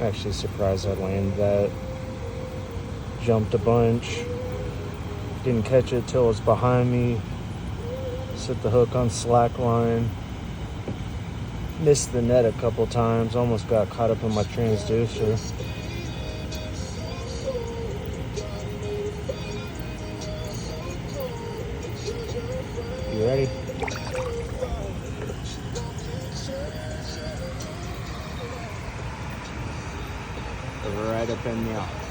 Actually surprised I landed that. Jumped a bunch. Didn't catch it till it was behind me. Set the hook on slack line. Missed the net a couple times. Almost got caught up in my transducer. You ready? Right up in the